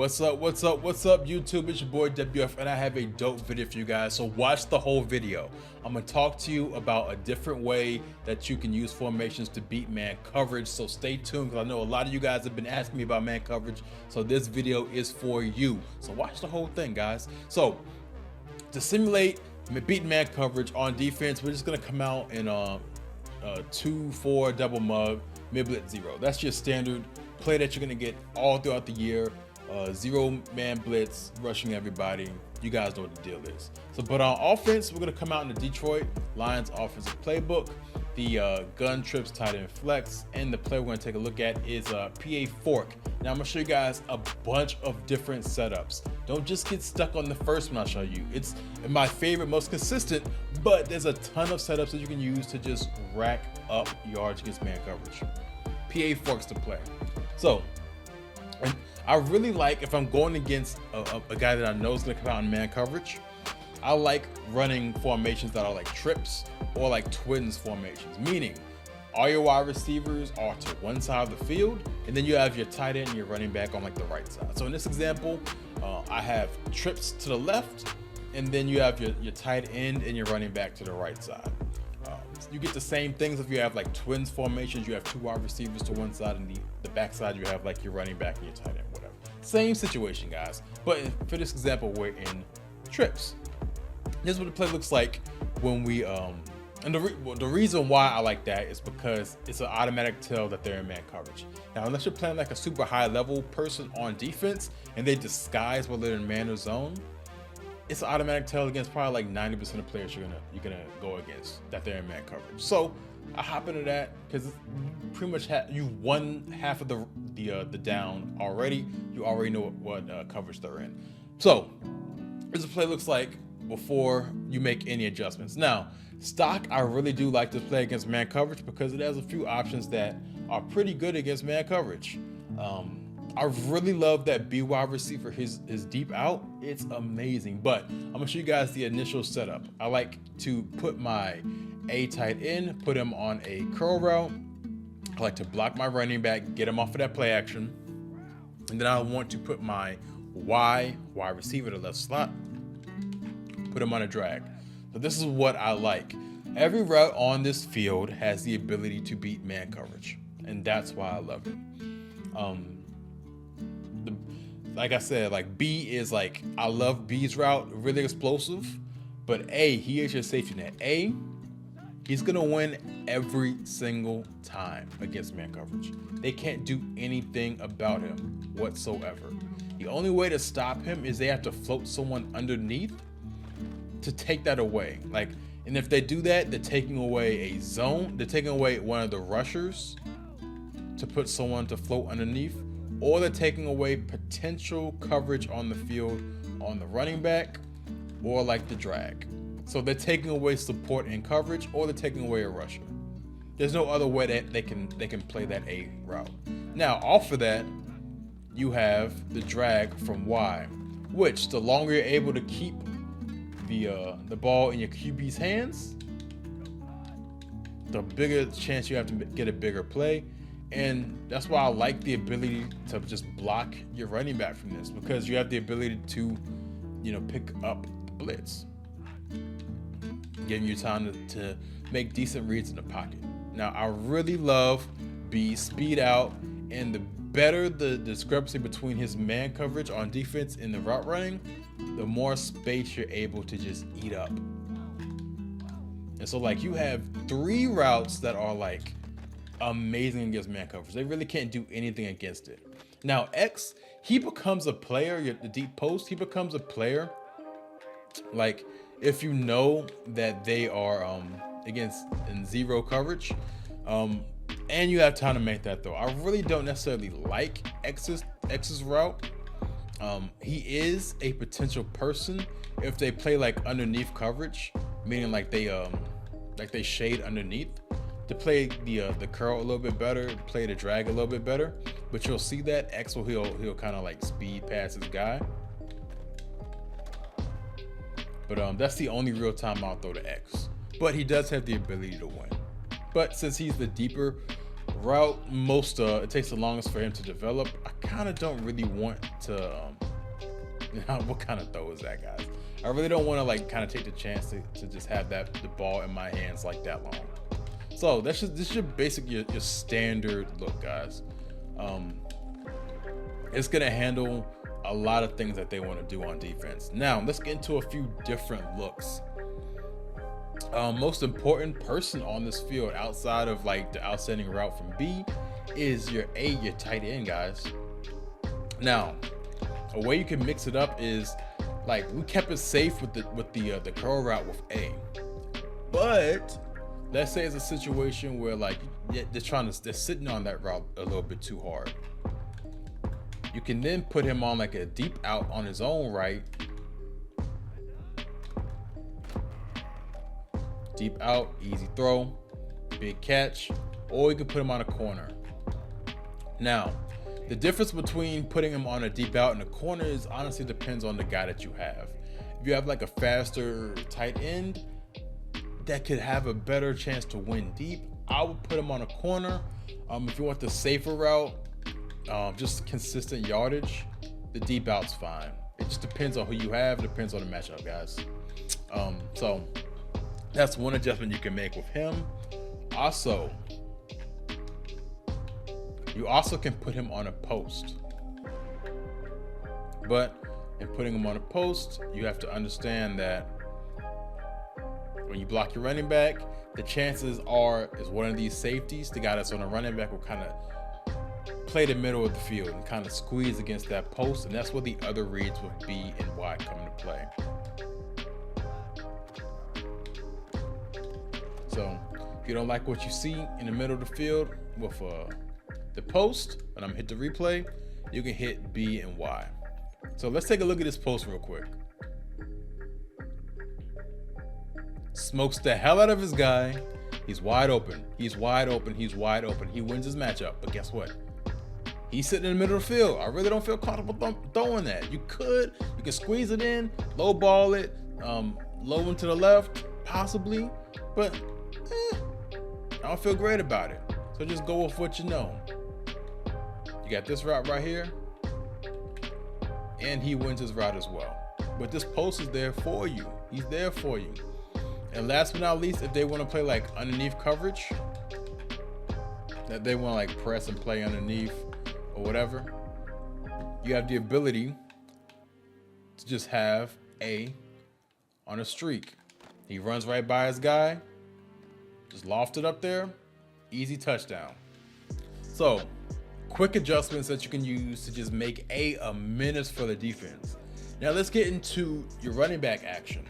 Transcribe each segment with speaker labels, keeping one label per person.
Speaker 1: What's up, YouTube? It's your boy WF, and I have a dope video for you guys, so watch the whole video. I'm gonna talk to you about a different way that you can use formations to beat man coverage, so stay tuned, because I know a lot of you guys have been asking me about man coverage, so this video is for you. So watch the whole thing, guys. So to simulate beating man coverage on defense, we're just gonna come out in 2-4 double mug, mid blitz 0. That's your standard play that you're gonna get all throughout the year. 0-man blitz, rushing everybody. You guys know what the deal is. So, but on offense, we're gonna come out in the Detroit Lions offensive playbook. The gun trips, tight end flex, and the play we're gonna take a look at is PA fork. Now I'm gonna show you guys a bunch of different setups. Don't just get stuck on the first one I'll show you. It's my favorite, most consistent, but there's a ton of setups that you can use to just rack up yards against man coverage. PA forks to play. So, and I really like, if I'm going against a guy that I know is going to come out in man coverage, I like running formations that are like trips or like twins formations, meaning all your wide receivers are to one side of the field, and then you have your tight end and your running back on like the right side. So in this example, I have trips to the left, and then you have your tight end and your running back to the right side. You get the same things if you have like twins formations. You have two wide receivers to one side, and the back side you have like your running back and your tight end, whatever. Same situation, guys, but for this example we're in trips. Here's what the play looks like when we and the reason why I like that is because it's an automatic tell that they're in man coverage. Now, unless you're playing like a super high level person on defense and they disguise whether they're in man or zone, it's an automatic tell against probably like 90% of players you're gonna go against that they're in man coverage. So I hop into that because pretty much you won half of the down already. You already know what coverage they're in. So this play looks like before you make any adjustments. Now, stock, I really do like this play against man coverage because it has a few options that are pretty good against man coverage. I really love that B wide receiver, his deep out. It's amazing, but I'm gonna show you guys the initial setup. I like to put my A tight end, put him on a curl route. I like to block my running back, get him off of that play action. And then I want to put my Y wide receiver to left slot, put him on a drag. So this is what I like. Every route on this field has the ability to beat man coverage, and that's why I love it. Like I said, like B is like, I love B's route, really explosive, but A, he is your safety net. A, he's gonna win every single time against man coverage. They can't do anything about him whatsoever. The only way to stop him is they have to float someone underneath to take that away. Like, and if they do that, they're taking away a zone, they're taking away one of the rushers to put someone to float underneath, or they're taking away potential coverage on the field on the running back or like the drag. So they're taking away support and coverage, or they're taking away a rusher. There's no other way that they can play that A route. Now, off of that, you have the drag from Y, which the longer you're able to keep the ball in your QB's hands, the bigger chance you have to get a bigger play. And that's why I like the ability to just block your running back from this, because you have the ability to, pick up the blitz, giving you time to make decent reads in the pocket. Now, I really love B's speed out, and the better the discrepancy between his man coverage on defense and the route running, the more space you're able to just eat up. And so like you have 3 routes that are like amazing against man coverage. They really can't do anything against it. Now X, he becomes a player, the deep post, he becomes a player like if you know that they are against in 0 coverage, and you have time to make that throw. I really don't necessarily like X's route. He is a potential person if they play like underneath coverage, meaning like they shade underneath, to play the curl a little bit better, play the drag a little bit better. But you'll see that X he'll kind of like speed past his guy. But that's the only real time I'll throw to X. But he does have the ability to win. But since he's the deeper Route it takes the longest for him to develop. I kind of don't really want to what kind of throw is that, guys? I really don't want to like kind of take the chance to just have the ball in my hands like that long. So this is your basic your standard look, guys. It's gonna handle a lot of things that they want to do on defense. Now let's get into a few different looks. Most important person on this field outside of like the outstanding route from B is your tight end, guys. Now a way you can mix it up is like we kept it safe with the curl route with A, but let's say it's a situation where like they're sitting on that route a little bit too hard. You can then put him on like a deep out on his own right. Deep out, easy throw, big catch, or you can put him on a corner. Now, the difference between putting him on a deep out and a corner is honestly depends on the guy that you have. If you have like a faster tight end that could have a better chance to win deep, I would put him on a corner. If you want the safer route, just consistent yardage, the deep out's fine. It just depends on who you have, depends on the matchup, guys. So that's one adjustment you can make with him. Also, you also can put him on a post. But in putting him on a post, you have to understand that when you block your running back, the chances is one of these safeties, the guy that's on a running back, will kind of play the middle of the field and kind of squeeze against that post, and that's where the other reads with B and Y come into play. So if you don't like what you see in the middle of the field with the post, and I'm hit the replay, you can hit B and Y. So let's take a look at this post real quick. Smokes the hell out of his guy. He's wide open. He's wide open. He's wide open. He wins his matchup. But guess what? He's sitting in the middle of the field. I really don't feel comfortable throwing that. You can squeeze it in, low ball it, low into the left, possibly, but I don't feel great about it. So just go with what you know. You got this route right here, and he wins his route as well. But this post is there for you. He's there for you. And last but not least, if they want to play like underneath coverage, that they want to like press and play underneath or whatever, you have the ability to just have A on a streak. He runs right by his guy, just loft it up there, easy touchdown. So quick adjustments that you can use to just make a menace for the defense. Now let's get into your running back action.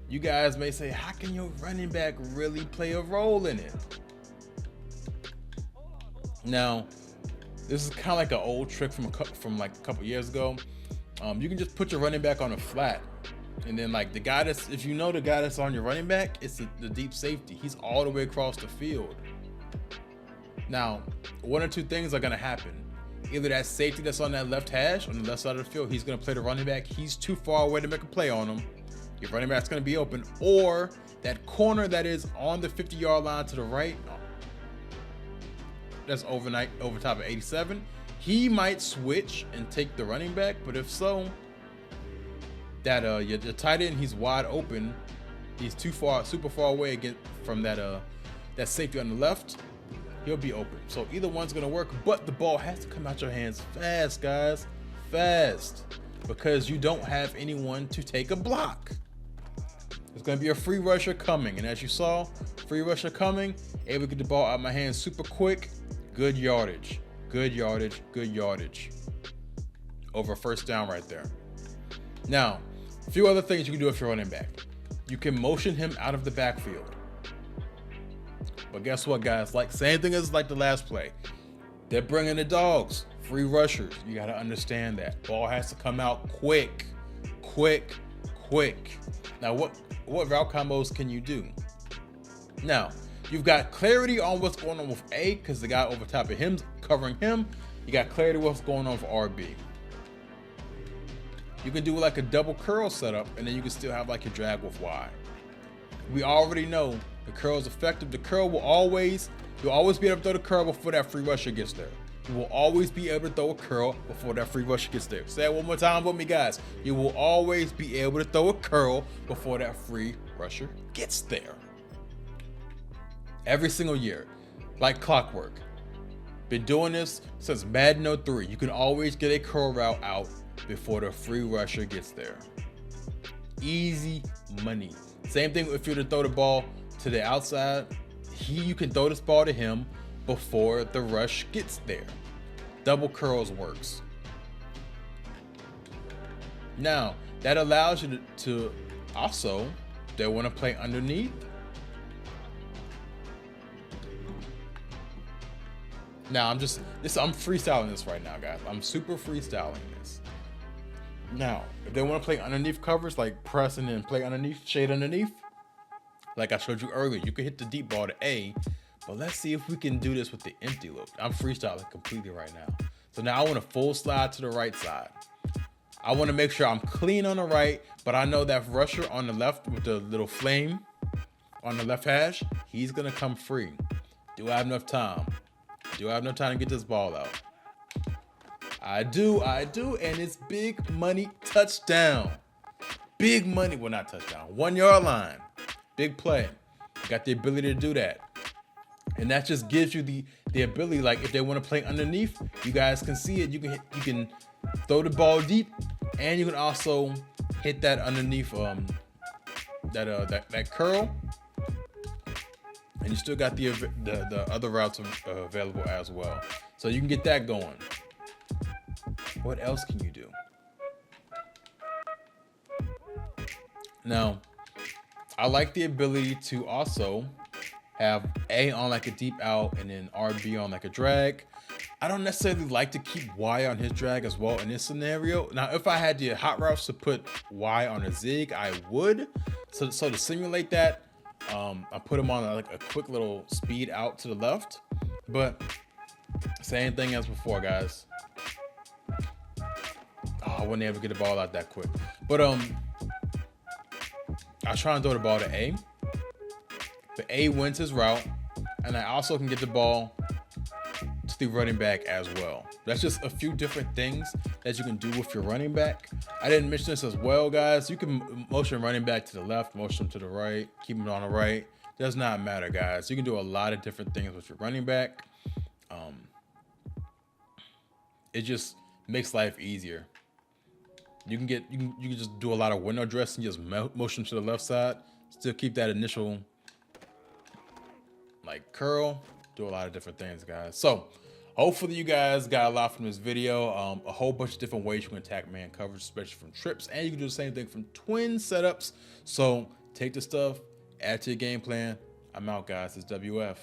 Speaker 1: You guys may say, how can your running back really play a role in it? Now, this is kind of like an old trick from like a couple years ago. You can just put your running back on a flat, and then like if you know the guy that's on your running back, it's the deep safety. He's all the way across the field. Now, one or two things are gonna happen. Either that safety that's on that left hash, on the left side of the field, he's gonna play the running back. He's too far away to make a play on him. Your running back's gonna be open, or that corner that is on the 50-yard line to the right, that's over top of 87, he might switch and take the running back. But if so, that your tight end, he's wide open, he's super far away from that safety on the left, he'll be open. So either one's gonna work, but the ball has to come out your hands fast, guys, fast, because you don't have anyone to take a block. There's gonna be a free rusher coming, and as you saw, free rusher coming, able to get the ball out of my hands super quick. Good yardage, good yardage, good yardage. Over first down right there. Now, a few other things you can do if you're running back. You can motion him out of the backfield. But guess what, guys? Like same thing as like the last play. They're bringing the dogs, free rushers. You got to understand that ball has to come out quick, quick, quick. Now, what route combos can you do? Now, you've got clarity on what's going on with A because the guy over top of him covering him. You got clarity what's going on for RB. You can do like a double curl setup, and then you can still have like your drag with Y. We already know the curl is effective. The curl will always You'll always be able to throw the curl before that free rusher gets there. You will always be able to throw a curl before that free rusher gets there. Say it one more time with me, guys. You will always be able to throw a curl before that free rusher gets there. Every single year, like clockwork. Been doing this since Madden 03. You can always get a curl route out before the free rusher gets there. Easy money. Same thing if you're to throw the ball to the outside. You can throw this ball to him before the rush gets there. Double curls works. Now, that allows you to also, they want to play underneath. Now, I'm freestyling this right now, guys. I'm super freestyling this. Now, if they want to play underneath covers, like press and then play underneath, shade underneath, like I showed you earlier, you can hit the deep ball to A, but let's see if we can do this with the empty look. I'm freestyling completely right now. So now I want a full slide to the right side. I want to make sure I'm clean on the right, but I know that rusher on the left with the little flame on the left hash, he's going to come free. Do I have enough time? Do I have enough time to get this ball out? I do, and it's big money touchdown. Big money, well, not touchdown, 1 yard line. Big play. Got the ability to do that. And that just gives you the ability, like if they want to play underneath, you guys can see it. You can throw the ball deep, and you can also hit that underneath that curl. And you still got the other routes available as well. So you can get that going. What else can you do? Now, I like the ability to also have A on like a deep out and then RB on like a drag. I don't necessarily like to keep Y on his drag as well in this scenario. Now, if I had the hot routes to put Y on a zig, I would. So to simulate that, I put him on like a quick little speed out to the left. But same thing as before, guys. Oh, I wasn't able to get the ball out that quick. But I try and throw the ball to A. The A wins his route, and I also can get the ball to the running back as well. That's just a few different things that you can do with your running back. I didn't mention this as well, guys. You can motion running back to the left, motion to the right, keep him on the right. Does not matter, guys. You can do a lot of different things with your running back. It just makes life easier. You can just do a lot of window dressing, just motion to the left side, still keep that initial like curl, do a lot of different things, guys. So hopefully you guys got a lot from this video. A whole bunch of different ways you can attack man coverage, especially from trips, and you can do the same thing from twin setups. So take the stuff, add to your game plan. I'm out, guys. It's WF.